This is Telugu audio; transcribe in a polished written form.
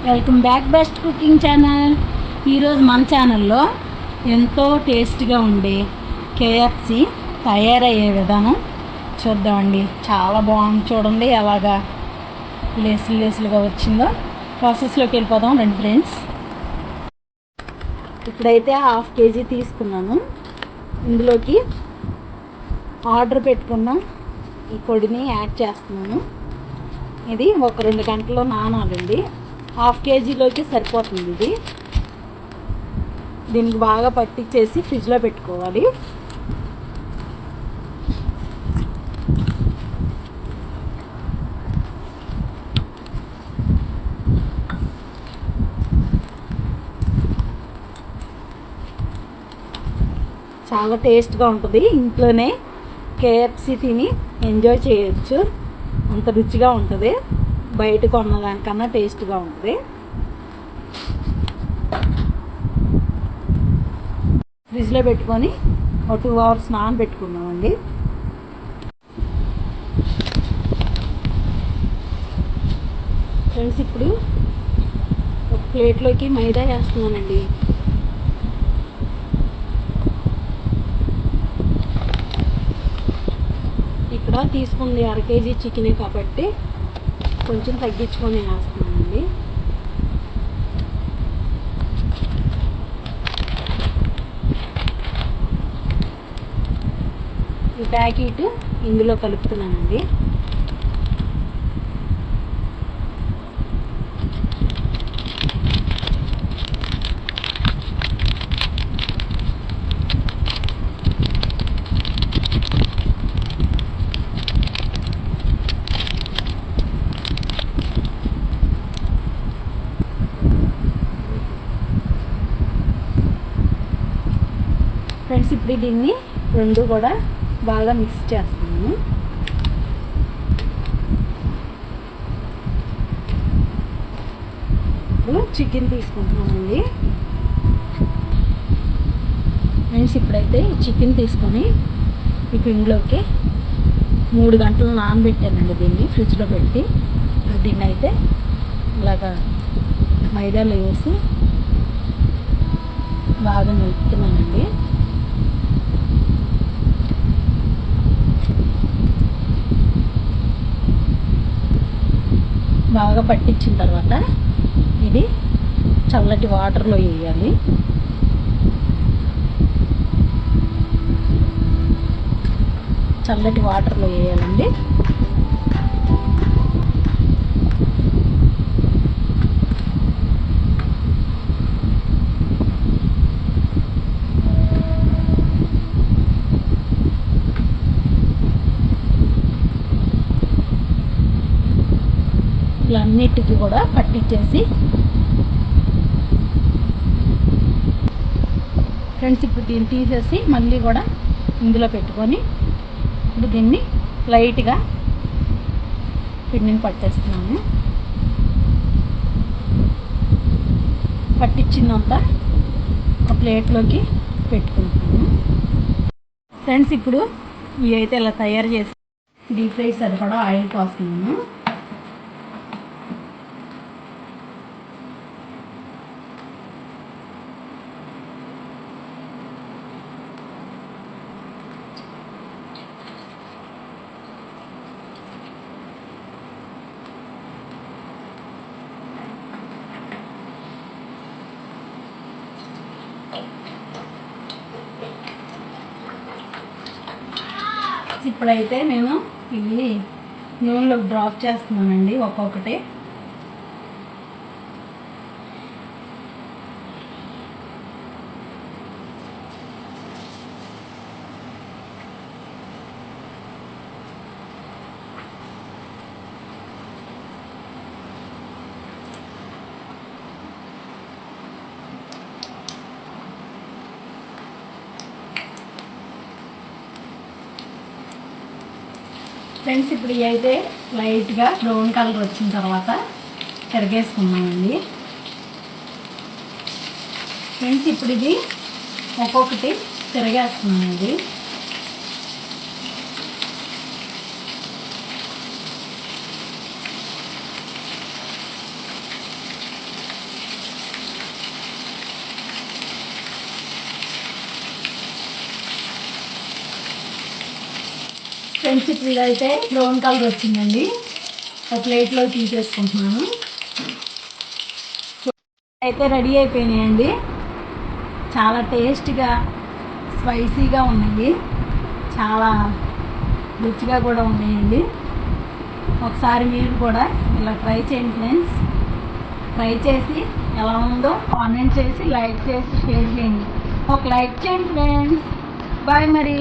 Welcome back best cooking channel. ఈరోజు మన ఛానల్లో ఎంతో టేస్ట్గా ఉండే కేఎఫ్సి తయారయ్యే విధానం చూద్దామండి. చాలా బాగుంది, చూడండి ఎలాగా లేసులుగా వచ్చిందో. ప్రాసెస్లోకి వెళ్ళిపోదాం రండి ఫ్రెండ్స్. ఇప్పుడైతే 1/2 kg తీసుకున్నాను. ఇందులోకి ఆర్డర్ పెట్టుకున్న ఈ పొడిని యాడ్ చేస్తున్నాను. ఇది ఒక 2 గంటల్లో నానాలండి. 1/2 kgలోకి సరిపోతుంది ఇది. దీనికి బాగా పట్టించేసి ఫ్రిడ్జ్లో పెట్టుకోవాలి. చాలా టేస్ట్గా ఉంటుంది. ఇంట్లోనే కేఎఫ్సి తిని ఎంజాయ్ చేయొచ్చు, అంత రుచిగా ఉంటుంది. బయట కొన్నదానికన్నా టేస్ట్గా ఉంటుంది. ఫ్రిడ్జ్లో పెట్టుకొని ఒక 2 hours నానబెట్టుకున్నామండి. ఫ్రెండ్స్, ఇప్పుడు ఒక ప్లేట్లోకి మైదా వేస్తున్నానండి. ఇక్కడ తీసుకుంది 1/2 kg చికెనే కాబట్టి కొంచెం తగ్గించుకొని వేస్తున్నానండి. ఈ ప్యాకెట్ ఇందులో కలుపుతున్నానండి. ఫ్రెండ్స్, ఇప్పుడు దీన్ని రెండు కూడా బాగా మిక్స్ చేస్తున్నాను. ఇప్పుడు చికెన్ తీసుకుంటున్నానండి. ఫ్రెండ్స్, ఇప్పుడైతే చికెన్ తీసుకొని ఇప్పుడు ఇందులోకి 3 గంటలు నానబెట్టానండి దీన్ని ఫ్రిడ్జ్లో పెట్టి. దీన్ని అయితే ఇలాగా మైదాలో వేసి బాగా నలుపుతున్నానండి. బాగా పట్టించిన తర్వాత ఇది చల్లటి వాటర్లో వేయాలి. చల్లటి వాటర్లో వేయాలండి. అన్నిటికీ కూడా పట్టించేసి ఫ్రెండ్స్, ఇప్పుడు దీన్ని తీసేసి మళ్ళీ కూడా ఇందులో పెట్టుకొని ఇప్పుడు దీన్ని లైట్గా పిండిని పట్టేస్తున్నాను. పట్టించిందంతా ఒక ప్లేట్లోకి పెట్టుకుంటున్నాను. ఫ్రెండ్స్, ఇప్పుడు ఇవి అయితే ఇలా తయారు చేసి డీప్ ఫ్రై సరిపడా ఆయిల్ పోస్తున్నాను. ఇప్పుడైతే నేను ఇవి నూనెలో డ్రాప్ చేస్తున్నానండి ఒక్కొక్కటి. ఫ్రెండ్స్, ఇప్పుడు ఇవి అయితే లైట్గా బ్రౌన్ కలర్ వచ్చిన తర్వాత తిరగేసుకున్నామండి. ఫ్రెండ్స్, ఇప్పుడు ఇది ఒక్కొక్కటి తిరగేస్తున్నానండి. ఫ్రెండ్స్ ఇప్పుడు ఇదైతే బ్రౌన్ కలర్ వచ్చిందండి. ఒక ప్లేట్లో తీసేసుకుంటున్నాను. అయితే రెడీ అయిపోయినాయండి. చాలా టేస్ట్గా స్పైసీగా ఉన్నాయి, చాలా రుచిగా కూడా ఉన్నాయండి. ఒకసారి మీరు కూడా ఇలా ట్రై చేయండి ఫ్రెండ్స్. ట్రై చేసి ఎలా ఉందో కామెంట్ చేసి, లైక్ చేసి, షేర్ చేయండి. ఒక లైక్ చేయండి ఫ్రెండ్స్. బాయ్ మరి.